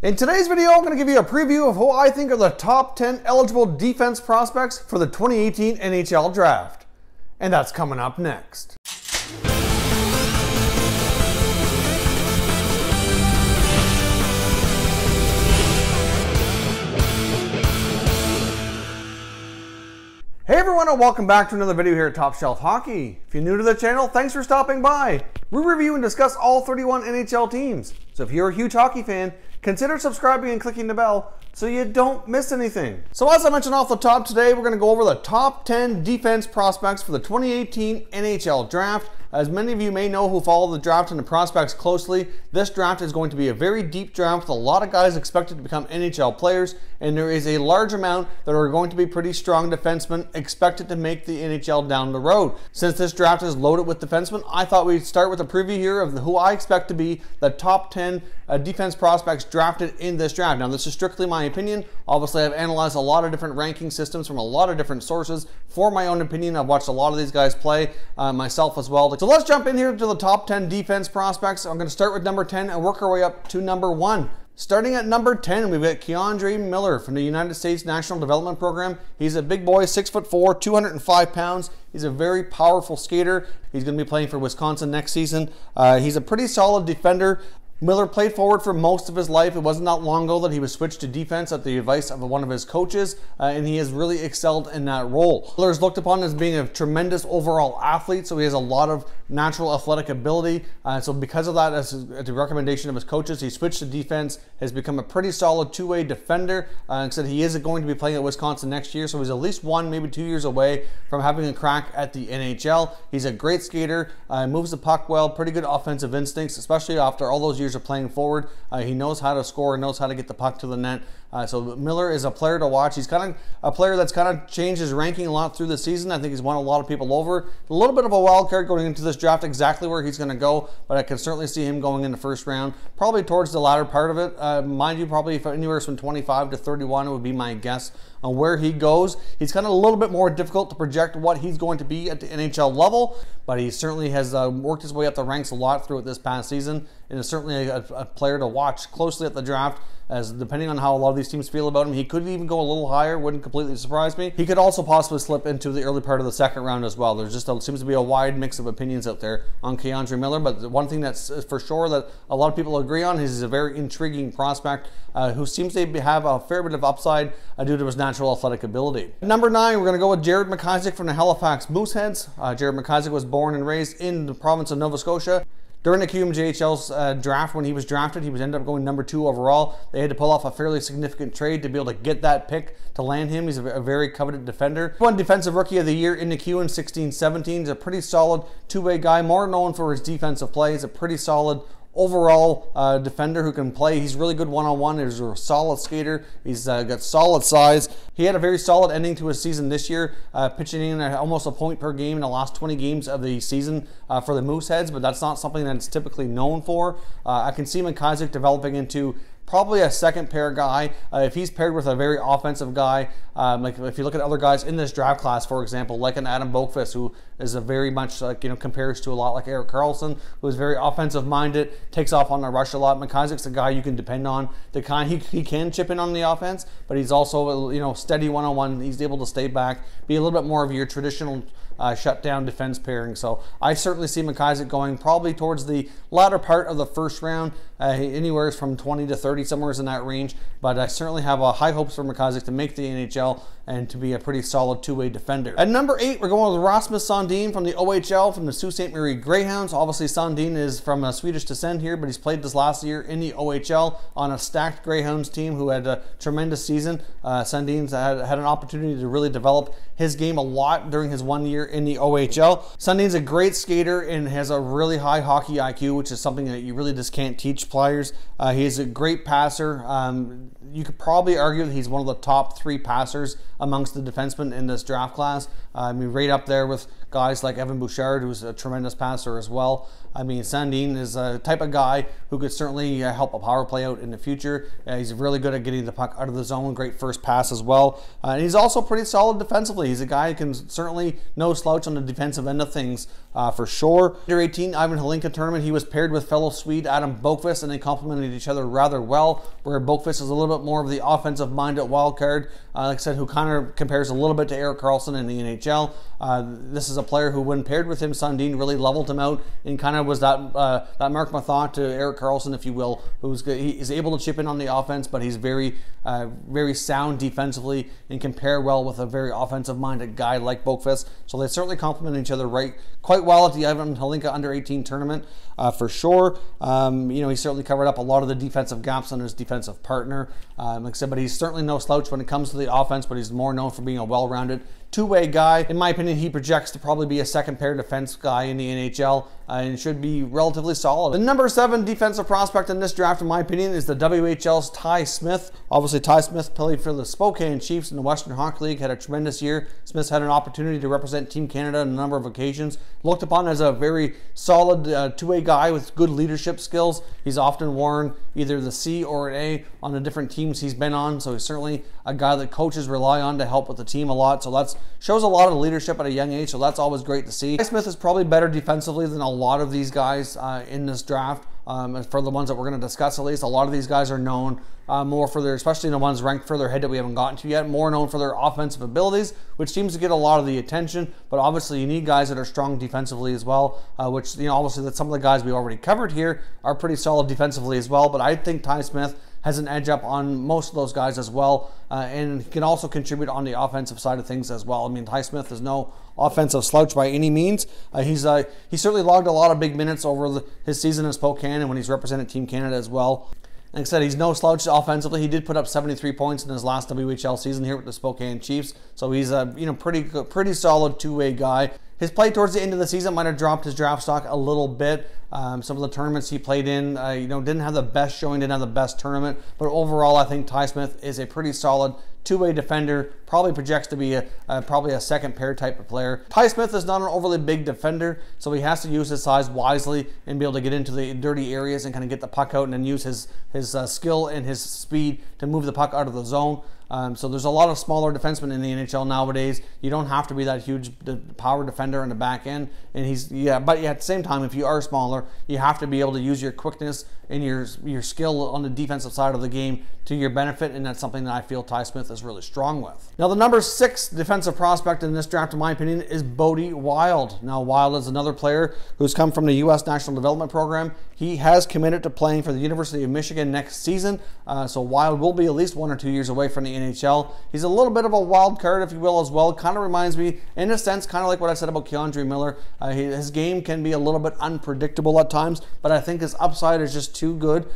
In today's video, I'm going to give you a preview of who I think are the top 10 eligible defense prospects for the 2018 NHL Draft. And that's coming up next. Hey everyone, and welcome back to another video here at Top Shelf Hockey. If you're new to the channel, thanks for stopping by. We review and discuss all 31 NHL teams. So if you're a huge hockey fan, consider subscribing and clicking the bell so you don't miss anything. So as I mentioned off the top today, we're going to go over the top 10 defense prospects for the 2018 NHL Draft. As many of you may know who follow the draft and the prospects closely, this draft is going to be a very deep draft with a lot of guys expected to become NHL players, and there is a large amount that are going to be pretty strong defensemen expected to make the NHL down the road. Since this draft is loaded with defensemen, I thought we'd start with a preview here of who I expect to be the top 10 defense prospects drafted in this draft. Now, this is strictly my opinion. Obviously, I've analyzed a lot of different ranking systems from a lot of different sources for my own opinion. I've watched a lot of these guys play myself as well. So let's jump in here to the top 10 defense prospects. I'm going to start with number 10 and work our way up to number 1. Starting at number 10, we've got Keandre Miller from the United States National Development Program. He's a big boy, 6'4", 205 pounds. He's a very powerful skater. He's going to be playing for Wisconsin next season. He's a pretty solid defender. Miller played forward for most of his life. It wasn't that long ago that he was switched to defense at the advice of one of his coaches, and he has really excelled in that role. Miller is looked upon as being a tremendous overall athlete, so he has a lot of natural athletic ability. So because of that, as the recommendation of his coaches, he switched to defense, has become a pretty solid two-way defender, and said he is going to be playing at Wisconsin next year, so he's at least 1, maybe 2 years away from having a crack at the NHL. He's a great skater, moves the puck well, pretty good offensive instincts, especially after all those years of playing forward. He knows how to score, knows how to get the puck to the net. So Miller is a player to watch. He's kind of a player that's kind of changed his ranking a lot through the season. I think he's won a lot of people over. A little bit of a wild card going into this draft, exactly where he's going to go, but I can certainly see him going in the first round, probably towards the latter part of it. Mind you, probably anywhere from 25 to 31 would be my guess on where he goes. He's kind of a little bit more difficult to project what he's going to be at the NHL level, but he certainly has worked his way up the ranks a lot throughout this past season, and is certainly a player to watch closely at the draft, as depending on how a lot of these teams feel about him, he could even go a little higher, wouldn't completely surprise me. He could also possibly slip into the early part of the second round as well. There's just seems to be a wide mix of opinions out there on Keandre Miller, but the one thing that's for sure that a lot of people agree on is he's a very intriguing prospect who seems to have a fair bit of upside due to his natural athletic ability. At number 9, we're going to go with Jared McIsaac from the Halifax Mooseheads. Jared McIsaac was born and raised in the province of Nova Scotia. During the QMJHL's draft, when he was drafted, he ended up going number 2 overall. They had to pull off a fairly significant trade to be able to get that pick to land him. He's a very coveted defender. Won Defensive Rookie of the Year in the Q in 16-17. He's a pretty solid two-way guy, more known for his defensive play. He's a pretty solid overall defender who can play. He's really good one-on-one. He's a solid skater. He's got solid size. He had a very solid ending to his season this year, pitching in almost a point per game in the last 20 games of the season for the Mooseheads, but that's not something that's typically known for. I can see McIsaac developing into probably a second pair guy if he's paired with a very offensive guy. Like if you look at other guys in this draft class, for example, like an Adam Boqvist, who is a very much compares to a lot like Erik Karlsson, who is very offensive minded, takes off on the rush a lot. McIsaac's a guy you can depend on. The kind he can chip in on the offense, but he's also steady one-on-one. He's able to stay back, be a little bit more of your traditional shutdown defense pairing. So I certainly see McIsaac going probably towards the latter part of the first round, anywhere from 20 to 30, somewhere in that range. But I certainly have high hopes for McIsaac to make the NHL and to be a pretty solid two-way defender. At number 8, we're going with Rasmus Ondine from the OHL from the Sault Ste. Marie Greyhounds. Obviously, Ondine is from Swedish descent here, but he's played this last year in the OHL on a stacked Greyhounds team who had a tremendous season. Ondine's had an opportunity to really develop his game a lot during his 1 year in the OHL. Ondine's a great skater and has a really high hockey IQ, which is something that you really just can't teach players. He's a great passer. You could probably argue that he's one of the top 3 passers amongst the defensemen in this draft class. I mean, right up there with guys like Evan Bouchard, who's a tremendous passer as well. I mean, Ondine is a type of guy who could certainly help a power play out in the future. He's really good at getting the puck out of the zone, great first pass as well. And he's also pretty solid defensively. He's a guy who can certainly no slouch on the defensive end of things for sure. Under 18 Ivan Halinka tournament, he was paired with fellow Swede Adam Boqvist, and they complemented each other rather well, where Boqvist is a little bit more of the offensive-minded wild card, like I said, who kind of compares a little bit to Erik Karlsson in the NHL. This is a player who, when paired with him, Ondine really leveled him out and kind of was that Mark Mathot to Erik Karlsson, if you will, who's he's able to chip in on the offense, but he's very sound defensively and compare well with a very offensive-minded guy like Boqvist. So they certainly complement each other quite well at the Ivan Halinka under 18 tournament for sure. He certainly covered up a lot of the defensive gaps on his defensive partner. Like I said, but he's certainly no slouch when it comes to the offense, but he's more known for being a well-rounded two-way guy. In my opinion, he projects to probably be a second-pair defense guy in the NHL and should be relatively solid. The number 7 defensive prospect in this draft, in my opinion, is the WHL's Ty Smith. Obviously, Ty Smith played for the Spokane Chiefs in the Western Hockey League, had a tremendous year. Smith's had an opportunity to represent Team Canada on a number of occasions. Looked upon as a very solid two-way guy with good leadership skills. He's often worn either the C or an A on the different teams he's been on, so he's certainly a guy that coaches rely on to help with the team a lot. So that shows a lot of leadership at a young age, so that's always great to see. Smith is probably better defensively than a lot of these guys in this draft. For the ones that we're going to discuss, at least, a lot of these guys are known more for their, especially the ones ranked further ahead that we haven't gotten to yet, more known for their offensive abilities, which seems to get a lot of the attention. But obviously, you need guys that are strong defensively as well, which, obviously, that some of the guys we already covered here are pretty solid defensively as well. But I think Ty Smith has an edge up on most of those guys as well, and can also contribute on the offensive side of things as well. I mean, Ty Smith is no offensive slouch by any means. He certainly logged a lot of big minutes over his season in Spokane and when he's represented Team Canada as well. Like I said, he's no slouch offensively. He did put up 73 points in his last WHL season here with the Spokane Chiefs, so he's a pretty solid two-way guy. His play towards the end of the season might have dropped his draft stock a little bit. Some of the tournaments he played in, didn't have the best showing, didn't have the best tournament. But overall, I think Ty Smith is a pretty solid two-way defender. Probably projects to be probably a second pair type of player. Ty Smith is not an overly big defender, so he has to use his size wisely and be able to get into the dirty areas and kind of get the puck out and then use his skill and his speed to move the puck out of the zone. So there's a lot of smaller defensemen in the NHL nowadays. You don't have to be that huge power defender in the back end. And but at the same time, if you are smaller, you have to be able to use your quickness and your skill on the defensive side of the game to your benefit, and that's something that I feel Ty Smith is really strong with. Now, the number 6 defensive prospect in this draft, in my opinion, is Bode Wilde. Now, Wilde is another player who's come from the U.S. National Development Program. He has committed to playing for the University of Michigan next season, so Wilde will be at least 1 or 2 years away from the NHL. He's a little bit of a wild card, if you will, as well. Kind of reminds me, in a sense, kind of like what I said about Keandre Miller. His game can be a little bit unpredictable at times, but I think his upside is just too good,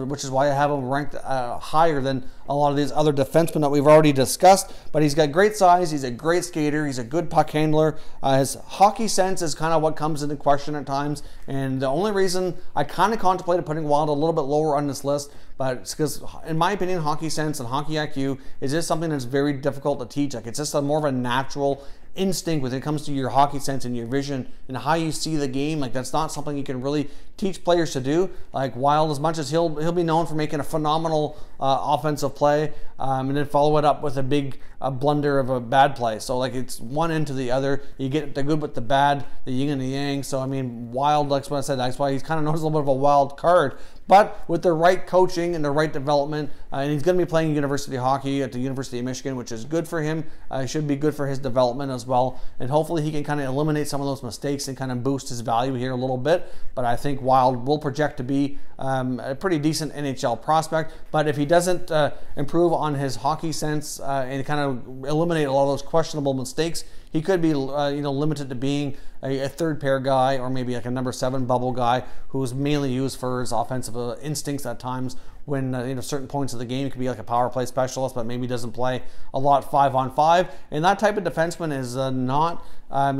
which is why I have him ranked higher than a lot of these other defensemen that we've already discussed. But he's got great size, he's a great skater, he's a good puck handler. His hockey sense is kind of what comes into question at times, and the only reason I kind of contemplated putting Wilde a little bit lower on this list, but it's because, in my opinion, hockey sense and hockey IQ is just something that's very difficult to teach. Like, it's just more of a natural instinct when it comes to your hockey sense and your vision and how you see the game. Like, that's not something you can really teach players to do. Like Wilde, as much as he'll be known for making a phenomenal offensive play, and then follow it up with a big blunder of a bad play. So, like, it's one into the other. You get the good with the bad, the yin and the yang. So, I mean, Wilde, like what I said, that's why he's kind of known as a little bit of a wild card. But with the right coaching and the right development, and he's going to be playing university hockey at the University of Michigan, which is good for him. Should be good for his development as well. And hopefully he can kind of eliminate some of those mistakes and kind of boost his value here a little bit. But I think Wilde will project to be a pretty decent NHL prospect. But if he doesn't improve on his hockey sense and kind of eliminate a lot of those questionable mistakes, he could be limited to being a third pair guy, or maybe like a number 7 bubble guy who's mainly used for his offensive instincts at times when certain points of the game. He could be like a power play specialist, but maybe doesn't play a lot 5-on-5. And that type of defenseman is not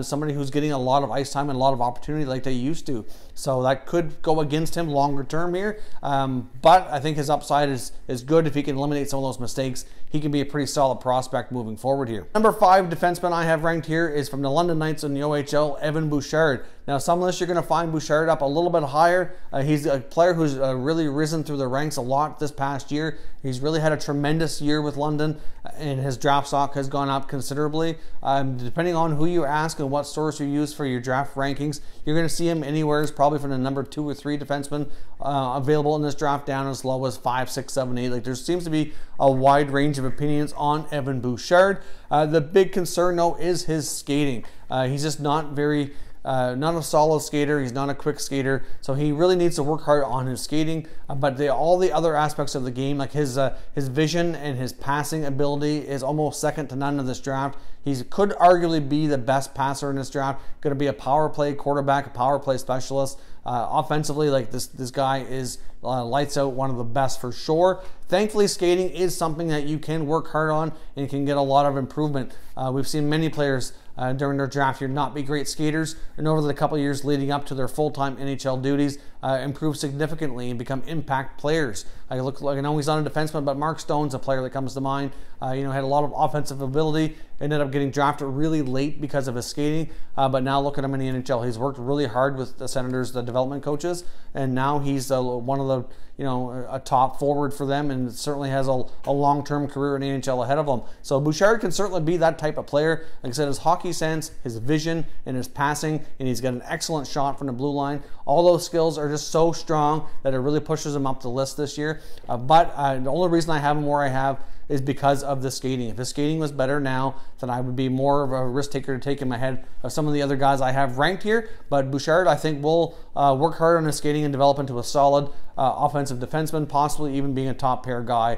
somebody who's getting a lot of ice time and a lot of opportunity like they used to. So that could go against him longer term here. But I think his upside is good. If he can eliminate some of those mistakes, he can be a pretty solid prospect moving forward here. Number 5 defenseman I have ranked here is from the London Knights in the OHL, Evan Bouchard. Now, some lists you're going to find Bouchard up a little bit higher. He's a player who's really risen through the ranks a lot this past year. He's really had a tremendous year with London, and his draft stock has gone up considerably. Depending on who you ask and what source you use for your draft rankings, you're going to see him anywhere probably from the number 2 or 3 defenseman available in this draft down as low as 5, 6, 7, 8. Like, there seems to be a wide range of opinions on Evan Bouchard. The big concern, though, is his skating. He's just not a solid skater. He's not a quick skater, so he really needs to work hard on his skating. But all the other aspects of the game, like his vision and his passing ability, is almost second to none in this draft. He could arguably be the best passer in this draft. Going to be a power play quarterback, a power play specialist. Offensively, like this guy is lights out, one of the best for sure. Thankfully, skating is something that you can work hard on and can get a lot of improvement. We've seen many players during their draft year not be great skaters, and over the couple of years leading up to their full-time NHL duties, improve significantly and become impact players. I know he's not a defenseman, but Mark Stone's a player that comes to mind. Had a lot of offensive ability, ended up getting drafted really late because of his skating, but now look at him in the NHL. He's worked really hard with the Senators, the development coaches, and now he's one of the a top forward for them, and certainly has a long-term career in the NHL ahead of him. So Bouchard can certainly be that type of player. Like I said, his hockey sense, his vision, and his passing, and he's got an excellent shot from the blue line. All those skills are just so strong that it really pushes him up the list this year. But the only reason I have him where I have is because of the skating. If his skating was better now, then I would be more of a risk taker to take him ahead of some of the other guys I have ranked here. But Bouchard, I think, will work hard on his skating and develop into a solid offensive defenseman, possibly even being a top pair guy.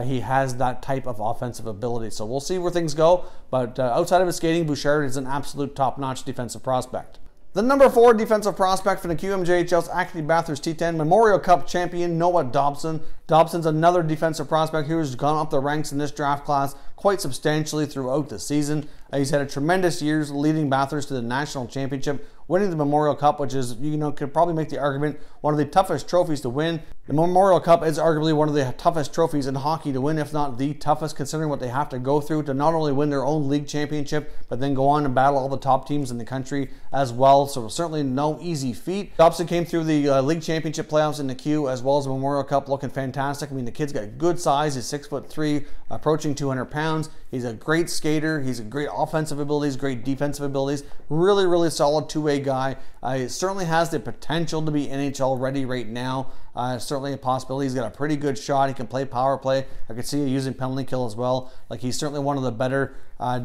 He has that type of offensive ability. So we'll see where things go. But outside of his skating, Bouchard is an absolute top-notch defensive prospect. The number 4 defensive prospect for the QMJHL's Acadie Bathurst T10 Memorial Cup champion, Noah Dobson. Dobson's another defensive prospect who has gone up the ranks in this draft class quite substantially throughout the season. He's had a tremendous year leading Bathurst to the national championship, winning the Memorial Cup, which is, could probably make the argument one of the toughest trophies to win. The Memorial Cup is arguably one of the toughest trophies in hockey to win, if not the toughest, considering what they have to go through to not only win their own league championship, but then go on and battle all the top teams in the country as well. So certainly no easy feat. Dobson came through the league championship playoffs in the Q as well as the Memorial Cup looking fantastic. I mean, the kid's got good size. He's 6'3", approaching 200 pounds. He's a great skater. He's a great offensive abilities, great defensive abilities. Really, really solid two-way guy. He certainly has the potential to be NHL ready right now. Certainly a possibility. He's got a pretty good shot. He can play power play. I could see you using penalty kill as well. Like, he's certainly one of the better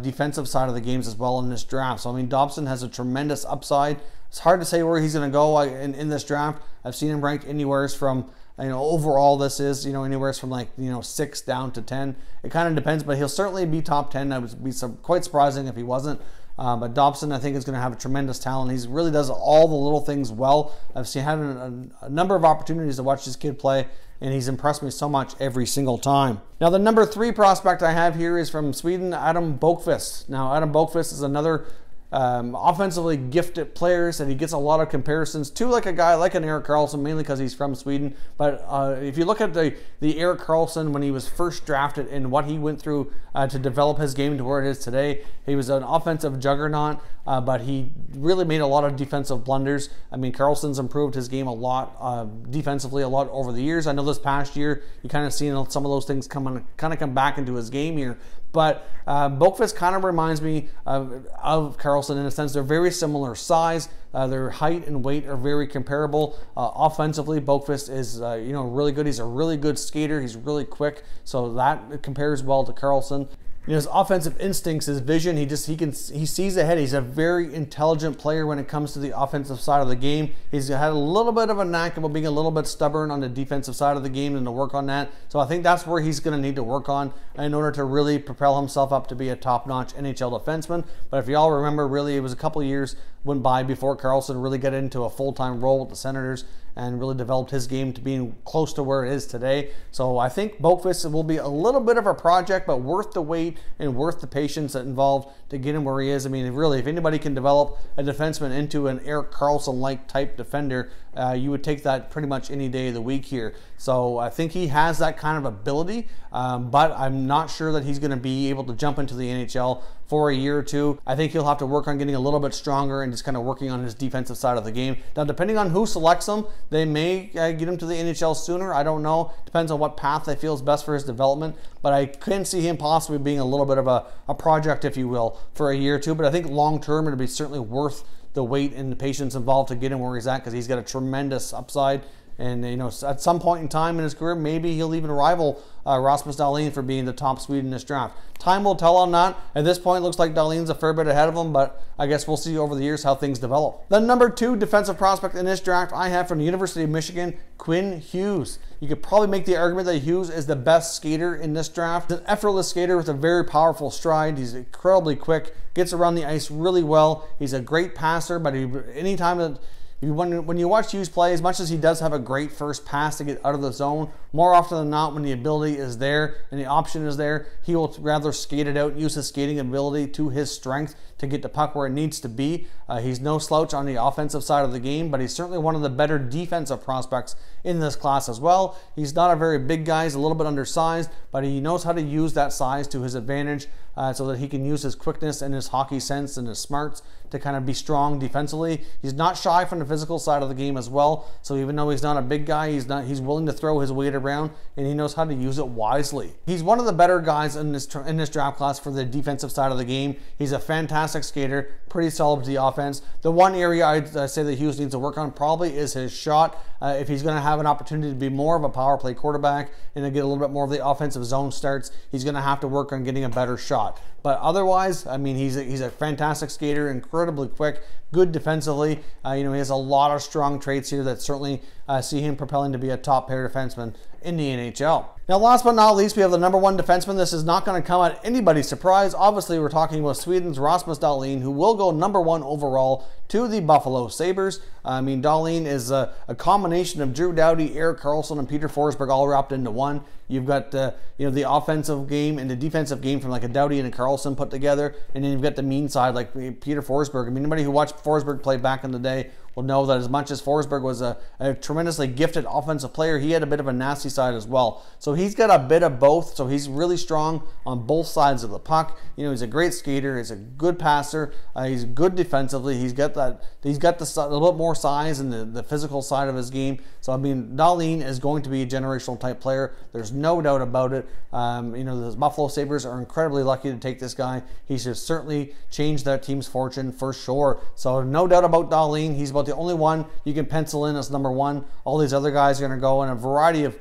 defensive side of the games as well in this draft. So I mean, Dobson has a tremendous upside. It's hard to say where he's going to go in this draft. I've seen him ranked anywhere from, overall this is, anywhere from like, 6 down to 10. It kind of depends, but he'll certainly be top 10. That would be quite surprising if he wasn't. But Dobson, I think, is going to have a tremendous talent. He really does all the little things well. I've had a number of opportunities to watch this kid play, and he's impressed me so much every single time. Now, the number 3 prospect I have here is from Sweden, Adam Bokvist. Now, Adam Bokvist is another offensively gifted players that he gets a lot of comparisons to, like a guy like an Erik Karlsson, mainly because he's from Sweden. But if you look at the Erik Karlsson when he was first drafted and what he went through to develop his game to where it is today, he was an offensive juggernaut, but he really made a lot of defensive blunders. I mean, Karlsson's improved his game a lot defensively a lot over the years. I know this past year you kind of seen some of those things come back into his game here. But Bokvist kind of reminds me of Karlsson in a sense. They're very similar size. Their height and weight are very comparable. Offensively, Bokvist is really good. He's a really good skater. He's really quick, so that compares well to Karlsson. His offensive instincts, his vision, he sees ahead. He's a very intelligent player when it comes to the offensive side of the game. He's had a little bit of a knack about being a little bit stubborn on the defensive side of the game and to work on that. So I think that's where he's going to need to work on in order to really propel himself up to be a top-notch NHL defenseman. But if you all remember, really, it was a couple of years went by before Karlsson really got into a full-time role with the Senators. and really developed his game to being close to where it is today. So I think Boqvist will be a little bit of a project, but worth the wait and worth the patience that involved to get him where he is. I mean, really, if anybody can develop a defenseman into an Erik Karlsson-like type defender, you would take that pretty much any day of the week here. So I think he has that kind of ability, but I'm not sure that he's going to be able to jump into the NHL for a year or two. I think he'll have to work on getting a little bit stronger and just kind of working on his defensive side of the game. Now, depending on who selects him, they may get him to the NHL sooner. I don't know. Depends on what path they feel is best for his development. But I can see him possibly being a little bit of a project, if you will, for a year or two. But I think long term, it'll be certainly worth the wait and the patience involved to get him where he's at, because he's got a tremendous upside. And, you know, at some point in time in his career, maybe he'll even rival Rasmus Dahlin for being the top Swede in this draft. Time will tell on that. At this point, it looks like Dahlin's a fair bit ahead of him, but I guess we'll see over the years how things develop. The number 2 defensive prospect in this draft I have from the University of Michigan, Quinn Hughes. You could probably make the argument that Hughes is the best skater in this draft. He's an effortless skater with a very powerful stride. He's incredibly quick, gets around the ice really well. He's a great passer, but anytime that when you watch Hughes play, as much as he does have a great first pass to get out of the zone, more often than not, when the ability is there and the option is there, he will rather skate it out and use his skating ability to his strength to get the puck where it needs to be. He's no slouch on the offensive side of the game, but he's certainly one of the better defensive prospects in this class as well. He's not a very big guy. He's a little bit undersized, but he knows how to use that size to his advantage so that he can use his quickness and his hockey sense and his smarts to kind of be strong defensively. He's not shy from the physical side of the game as well. So even though he's not a big guy, he's willing to throw his weight around, and he knows how to use it wisely. He's one of the better guys in this draft class for the defensive side of the game. He's a fantastic skater, pretty solid with the offense. The one area I'd say that Hughes needs to work on probably is his shot. If he's going to have an opportunity to be more of a power play quarterback and to get a little bit more of the offensive zone starts, he's going to have to work on getting a better shot. But otherwise, I mean, he's a fantastic skater, incredibly quick, good defensively. You know, he has a lot of strong traits here that certainly see him propelling to be a top pair defenseman in the NHL. Now, last but not least, we have the number 1 defenseman. This is not going to come at anybody's surprise. Obviously, we're talking about Sweden's Rasmus Dahlin, who will go number 1 overall to the Buffalo Sabres. I mean, Dahlin is a combination of Drew Doughty, Erik Karlsson, and Peter Forsberg all wrapped into one. You've got you know, the offensive game and the defensive game from like a Doughty and a Karlsson put together, and then you've got the mean side like Peter Forsberg. I mean, anybody who watched Forsberg play back in the day will know that as much as Forsberg was a tremendously gifted offensive player, he had a bit of a nasty side as well. So he's got a bit of both. So he's really strong on both sides of the puck. You know, he's a great skater. He's a good passer. He's good defensively. He's got a little bit more size in the physical side of his game. So I mean, Dahlin is going to be a generational type player. There's no doubt about it. You know, the Buffalo Sabres are incredibly lucky to take this guy. He should certainly change that team's fortune for sure. So no doubt about Dahlin. He's about the only one you can pencil in as number 1. All these other guys are going to go in a variety of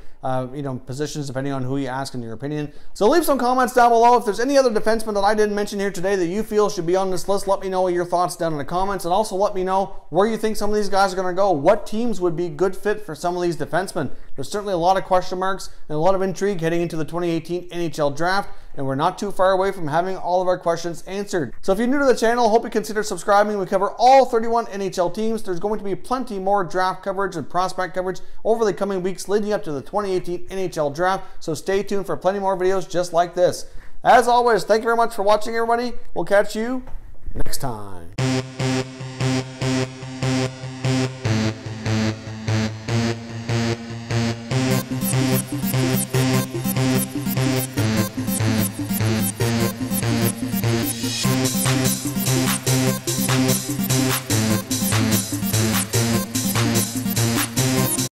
you know, positions depending on who you ask in your opinion. So leave some comments down below. If there's any other defenseman that I didn't mention here today that you feel should be on this list, let me know your thoughts down in the comments, and also let me know where you think some of these guys are going to go. What teams would be good fit for some of these defensemen? There's certainly a lot of question marks and a lot of intrigue heading into the 2018 NHL Draft, and we're not too far away from having all of our questions answered. So if you're new to the channel, hope you consider subscribing. We cover all 31 NHL teams. There's going to be plenty more draft coverage and prospect coverage over the coming weeks leading up to the 2018 NHL Draft, so stay tuned for plenty more videos just like this. As always, thank you very much for watching, everybody. We'll catch you next time.